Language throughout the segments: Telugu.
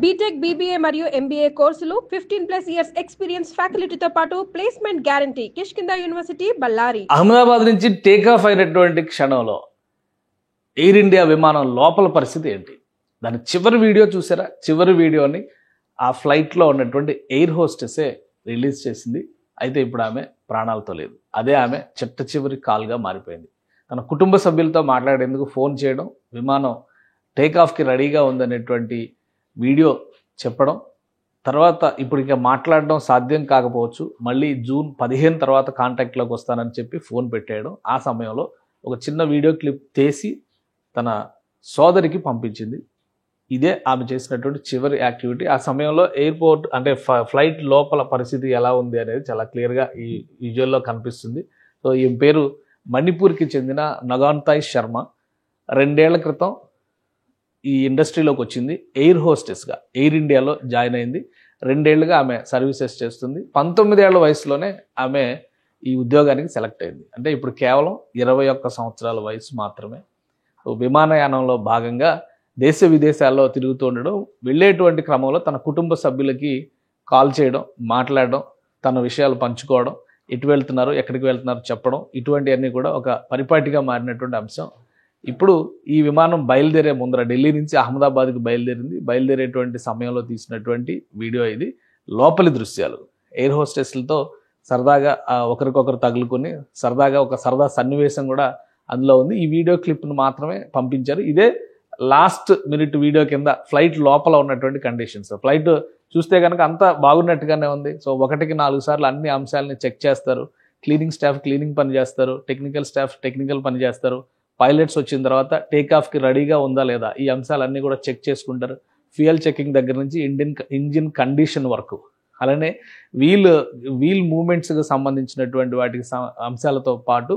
బీటెక్, బీబీఏ మరియు ఎంబీఏ కోర్సులు 15+ ఇయర్స్ ఎక్స్పీరియన్స్ ఫ్యాకల్టీతో పాటు placement guarantee. Kishkinda university, Ballari. Ahmedabad నుంచి టేకాఫ్ అయినటువంటి క్షణంలో ఎయిర్ ఇండియా విమానం లోపల పరిస్థితి ఏంటి? దాని చివరి వీడియో చూసారా? చివరి వీడియోని ఆ ఫ్లైట్లో ఉన్నటువంటి ఎయిర్ హోస్టెసే రిలీజ్ చేసింది. అయితే ఇప్పుడు ఆమె ప్రాణాలతో లేదు. అదే ఆమె చిట్ట చివరి కాల్గా మారిపోయింది. తన కుటుంబ సభ్యులతో మాట్లాడేందుకు ఫోన్ చేయడం, విమానం టేకాఫ్కి రెడీగా ఉందనేటువంటి వీడియో చెప్పడం, తర్వాత ఇప్పుడు ఇక మాట్లాడడం సాధ్యం కాకపోవచ్చు, మళ్ళీ జూన్ 15 తర్వాత కాంటాక్ట్లోకి వస్తానని చెప్పి ఫోన్ పెట్టేయడం. ఆ సమయంలో ఒక చిన్న వీడియో క్లిప్ తీసి తన సోదరికి పంపించింది. ఇదే ఆమె చేసినటువంటి చివరి యాక్టివిటీ. ఆ సమయంలో ఎయిర్పోర్ట్ అంటే ఫ్లైట్ లోపల పరిస్థితి ఎలా ఉంది అనేది చాలా క్లియర్గా ఈ విజువల్లో కనిపిస్తుంది. సో ఈ పేరు మణిపూర్కి చెందిన నగాన్తాయ్ శర్మ. 2 ఏళ్ల క్రితం ఈ ఇండస్ట్రీలోకి వచ్చింది. ఎయిర్ హోస్టెస్గా ఎయిర్ ఇండియాలో జాయిన్ అయింది. 2 ఏళ్లుగా ఆమె సర్వీసెస్ చేస్తుంది. 19 ఏళ్ల వయసులోనే ఆమె ఈ ఉద్యోగానికి సెలెక్ట్ అయింది. అంటే ఇప్పుడు కేవలం 21 సంవత్సరాల వయసు మాత్రమే. విమానయానంలో భాగంగా దేశ విదేశాల్లో తిరుగుతూ ఉండడం, వెళ్ళేటువంటి క్రమంలో తన కుటుంబ సభ్యులకి కాల్ చేయడం, మాట్లాడడం, తన విషయాలు పంచుకోవడం, ఎటు వెళ్తున్నారు, ఎక్కడికి వెళ్తున్నారు చెప్పడం, ఇటువంటివన్నీ కూడా ఒక పరిపాటిగా మారినటువంటి అంశం. ఇప్పుడు ఈ విమానం బయలుదేరే ముందర ఢిల్లీ నుంచి అహ్మదాబాద్కి బయలుదేరింది. బయలుదేరేటువంటి సమయంలో తీసినటువంటి వీడియో ఇది. లోపలి దృశ్యాలు ఎయిర్ హోస్టెస్లతో సరదాగా ఒకరికొకరు తగులుకొని సరదాగా ఒక సరదా సన్నివేశం కూడా అందులో ఉంది. ఈ వీడియో క్లిప్ను మాత్రమే పంపించారు. ఇదే లాస్ట్ మినిట్ వీడియో కింద ఫ్లైట్ లోపల ఉన్నటువంటి కండిషన్స్. ఫ్లైట్ చూస్తే కనుక అంతా బాగున్నట్టుగానే ఉంది. సో 1కి 4 సార్లు అన్ని అంశాలని చెక్ చేస్తారు. క్లీనింగ్ స్టాఫ్ క్లీనింగ్ పని చేస్తారు, టెక్నికల్ స్టాఫ్ టెక్నికల్ పని చేస్తారు. పైలట్స్ వచ్చిన తర్వాత టేకాఫ్కి రెడీగా ఉందా లేదా ఈ అంశాలన్నీ కూడా చెక్ చేసుకుంటారు. ఫ్యూయల్ చెకింగ్ దగ్గర నుంచి ఇంజిన్ కండిషన్ వరకు, అలానే వీల్ మూమెంట్స్కి సంబంధించినటువంటి వాటికి అంశాలతో పాటు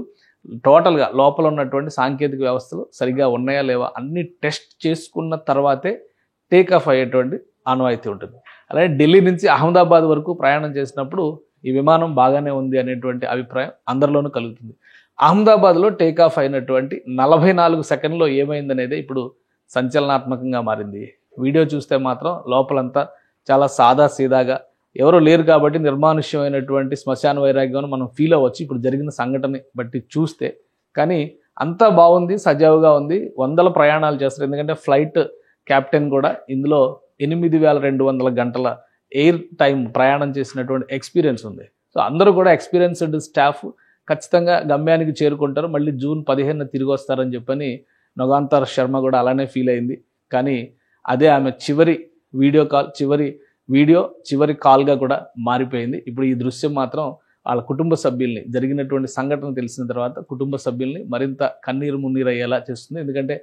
టోటల్గా లోపల ఉన్నటువంటి సాంకేతిక వ్యవస్థలు సరిగ్గా ఉన్నాయా లేవా అన్ని టెస్ట్ చేసుకున్న తర్వాతే టేకాఫ్ అయ్యేటువంటి ఆనవాయితీ ఉంటుంది. అలాగే ఢిల్లీ నుంచి అహ్మదాబాద్ వరకు ప్రయాణం చేసినప్పుడు ఈ విమానం బాగానే ఉంది అనేటువంటి అభిప్రాయం అందరిలోనూ కలుగుతుంది. అహ్మదాబాద్లో టేకాఫ్ అయినటువంటి 44 సెకండ్లో ఏమైందనేది ఇప్పుడు సంచలనాత్మకంగా మారింది. వీడియో చూస్తే మాత్రం లోపలంతా చాలా సాదా సీదాగా, ఎవరో లేరు కాబట్టి నిర్మానుష్యమైనటువంటి శ్మశాన వైరాగ్యం మనం ఫీల్ అవ్వచ్చు ఇప్పుడు జరిగిన సంఘటన బట్టి చూస్తే. కానీ అంతా బాగుంది, సజావుగా ఉంది. వందల ప్రయాణాలు చేస్తారు. ఎందుకంటే ఫ్లైట్ క్యాప్టెన్ కూడా ఇందులో 8200 గంటల ఎయిర్ టైం ప్రయాణం చేసినటువంటి ఎక్స్పీరియన్స్ ఉంది. సో అందరూ కూడా ఎక్స్పీరియన్స్డ్ స్టాఫ్ ఖచ్చితంగా గమ్యానికి చేరుకుంటారు. మళ్ళీ జూన్ 15 తిరిగి వస్తారని చెప్పని నగాన్తాయ్ శర్మ కూడా అలానే ఫీల్ అయింది. కానీ అదే ఆమె చివరి చివరి కాల్గా కూడా మారిపోయింది. ఇప్పుడు ఈ దృశ్యం మాత్రం వాళ్ళ కుటుంబ సభ్యుల్ని, జరిగినటువంటి సంఘటన తెలిసిన తర్వాత కుటుంబ సభ్యుల్ని మరింత కన్నీరు మున్నీరు అయ్యేలా చేస్తుంది. ఎందుకంటే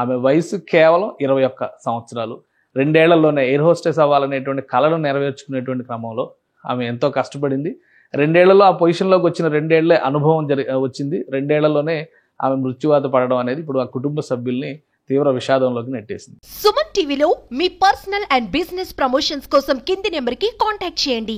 ఆమె వయసు కేవలం 21 సంవత్సరాలు. 2 ఏళ్లలోనే ఎయిర్ హోస్టెస్ అవ్వాలనేటువంటి కళను నెరవేర్చుకునేటువంటి క్రమంలో ఆమె ఎంతో కష్టపడింది. 2 ఏళ్లలో ఆ పొజిషన్లోకి వచ్చిన 2 ఏళ్లే అనుభవం వచ్చింది. 2 ఏళ్లలోనే ఆమె మృత్యువాత పడడం అనేది ఇప్పుడు ఆ కుటుంబ సభ్యుల్ని తీవ్ర విషాదంలోకి నెట్టేసింది. సుమన్ టీవీలో మీ పర్సనల్ అండ్ బిజినెస్ ప్రమోషన్స్ కోసం కింది నెంబర్కి కాంటాక్ట్ చేయండి.